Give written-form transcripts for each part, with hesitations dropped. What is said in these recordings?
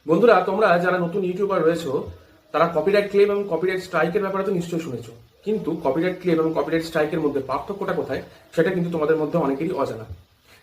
বন্ধুরা, তোমরা যারা নতুন ইউটিউবার রয়েছো তারা কপিরাইট ক্লেম এবং কপিরাইট স্ট্রাইকের ব্যাপারে তো নিশ্চয়ই শুনেছো। কিন্তু কপিরাইট ক্লেম এবং কপিরাইট স্ট্রাইকের মধ্যে পার্থক্যটা কোথায় সেটা কিন্তু তোমাদের মধ্যে অনেকেরই অজানা।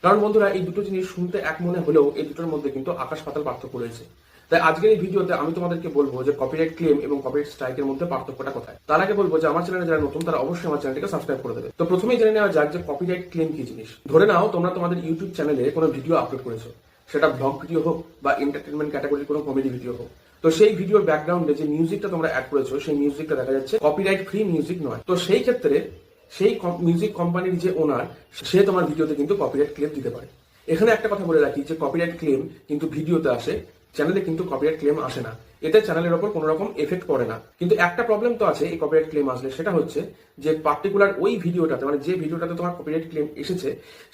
কারণ বন্ধুরা, এই দুটো জিনিস শুনতে এক মনে হলেও এই দুটোর মধ্যে কিন্তু আকাশ পাতাল পার্থক্য রয়েছে। তাই আজকের এই ভিডিওতে আমি তোমাদেরকে বলবো যে কপিরাইট ক্লেম এবং কপিরাইট স্ট্রাইকের মধ্যে পার্থক্যটা কোথায়। তার আগে বলবো যে আমার চ্যানেলে যারা নতুন তারা অবশ্যই আমার চ্যানেলটিকে সাবস্ক্রাইব করে দেবে। তো প্রথমেই জেনে নেওয়া যাক যে কপিরাইট ক্লেম কি জিনিস। ধরে নাও তোমরা তোমাদের ইউটিউব চ্যানেলে কোনো ভিডিও আপলোড করেছো, সেটা ব্লগ ভিডিও হোক বা এন্টারটেনমেন্ট ক্যাটাগরির কোনো কমেডি ভিডিও হোক। তো সেই ভিডিওর ব্যাকগ্রাউন্ডে যে মিউজিকটা তোমরা অ্যাড করেছো সেই মিউজিকটা দেখা যাচ্ছে কপিরাইট ফ্রি মিউজিক নয়। তো সেই ক্ষেত্রে সেই মিউজিক কোম্পানির যে ওনার সে তোমার ভিডিওতে কিন্তু কপিরাইট ক্লেম দিতে পারে। এখানে একটা কথা বলে রাখি যে কপিরাইট ক্লেম কিন্তু ভিডিওতে আসে, চ্যানেলে কিন্তু কপিরাইট ক্লেম আসে না। এতে চ্যানেলের ওপর কোনো রকম এফেক্ট পড়ে না। কিন্তু একটা প্রবলেম তো আছে এই কপিরাইট ক্লেম আসলে, সেটা হচ্ছে যে পার্টিকুলার ওই ভিডিওটাতে মানে যে ভিডিওটাতে তোমার কপিরাইট ক্লেম এসেছে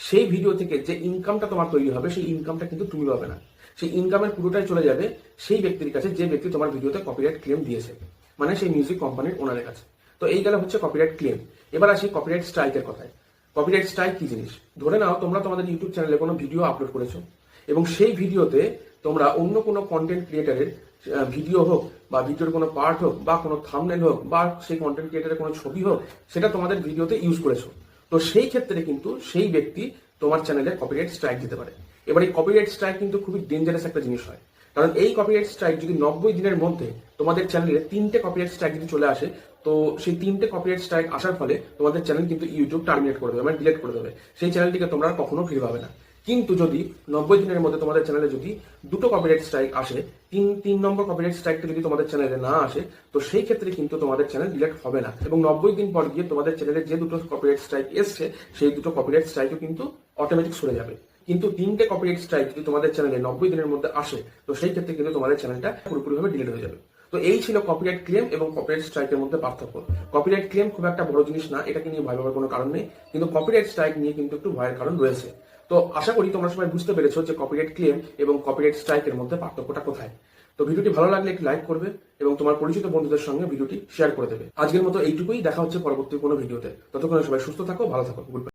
সেই ভিডিও থেকে যে ইনকামটা তোমার তৈরি হবে সেই ইনকামটা কিন্তু তুমি পাবে না। সেই ইনকামের পুরোটাই চলে যাবে সেই ব্যক্তির কাছে যে ব্যক্তি তোমার ভিডিওতে কপিরাইট ক্লেম দিয়েছে, মানে সেই মিউজিক কোম্পানির ওনারের কাছে। তো এই গেল হচ্ছে কপিরাইট ক্লেম। এবার আসি কপিরাইট স্ট্রাইকের কথায়। কপিরাইট স্ট্রাইক কি জিনিস? ধরে নাও তোমরা তোমাদের ইউটিউব চ্যানেলে কোনো ভিডিও আপলোড করেছো এবং সেই ভিডিওতে তোমরা অন্য কোনো কন্টেন্ট ক্রিয়েটারের ভিডিও হোক বা ভিডিওর কোনো পার্ট হোক বা কোনো থাম্বনেল হোক বা সেই কন্টেন্ট ক্রিয়েটারের কোনো ছবি হোক সেটা তোমাদের ভিডিওতে ইউজ করেছো। তো সেই ক্ষেত্রে কিন্তু সেই ব্যক্তি তোমার চ্যানেলে কপিরাইট স্ট্রাইক দিতে পারে। এবার এই কপিরাইট স্ট্রাইক কিন্তু খুবই ডেঞ্জারাস একটা জিনিস হয়। কারণ এই কপিরাইট স্ট্রাইক যদি 90 দিনের মধ্যে তোমাদের চ্যানেলে 3টে কপিরাইট স্ট্রাইক যদি চলে আসে, তো সেই 3টে কপিরাইট স্ট্রাইক আসার ফলে তোমাদের চ্যানেল কিন্তু ইউটিউব টার্মিনেট করে দেবে, মানে ডিলিট করে দেবে। সেই চ্যানেলটিকে তোমরা কখনো ফিরে পাবে না। কিন্তু যদি 90 দিনের মধ্যে তোমাদের চ্যানেলে যদি 2টো কপিরাইট স্ট্রাইক আসে, তিন নম্বর কপিরাইট স্ট্রাইকটা যদি তোমাদের চ্যানেলে না আসে, তো সেই ক্ষেত্রে কিন্তু তোমাদের চ্যানেল ডিলিট হবে না এবং 90 দিন পর গিয়ে তোমাদের চ্যানেলে যে 2টো কপিরাইট স্ট্রাইক এসছে সেই 2টো কপিরাইট স্ট্রাইকও কিন্তু অটোমেটিক সরে যাবে। কিন্তু 3টে কপিরাইট স্ট্রাইক যদি তোমাদের চ্যানেলে 90 দিনের মধ্যে আসে, তো সেই ক্ষেত্রে কিন্তু তোমাদের চ্যানেলটা পুরোপুরিভাবে ডিলিট হয়ে যাবে। তো এই ছিল কপিরাইট ক্লেম এবং কপিরাইট স্ট্রাইকের মধ্যে পার্থক্য। কপিরাইট ক্লেম খুব একটা বড় জিনিস না, এটাকে নিয়ে ভয় পাওয়ার কোনো কারণ নেই, কিন্তু কপিরাইট স্ট্রাইক নিয়ে কিন্তু একটু ভয়ের কারণ রয়েছে। তো আশা করি তোমরা সবাই বুঝতে পেরেছো যে কপিরাইট ক্লেম এবং কপিরাইট স্ট্রাইকের মধ্যে পার্থক্যটা কোথায়। তো ভিডিওটি ভালো লাগলে একটি লাইক করবে এবং তোমার পরিচিত বন্ধুদের সঙ্গে ভিডিওটি শেয়ার করে দেবে। আজকের মতো এইটুকুই, দেখা হচ্ছে পরবর্তী কোনো ভিডিওতে। ততক্ষণে সবাই সুস্থ থাকো, ভালো থাকো, গুড বাই।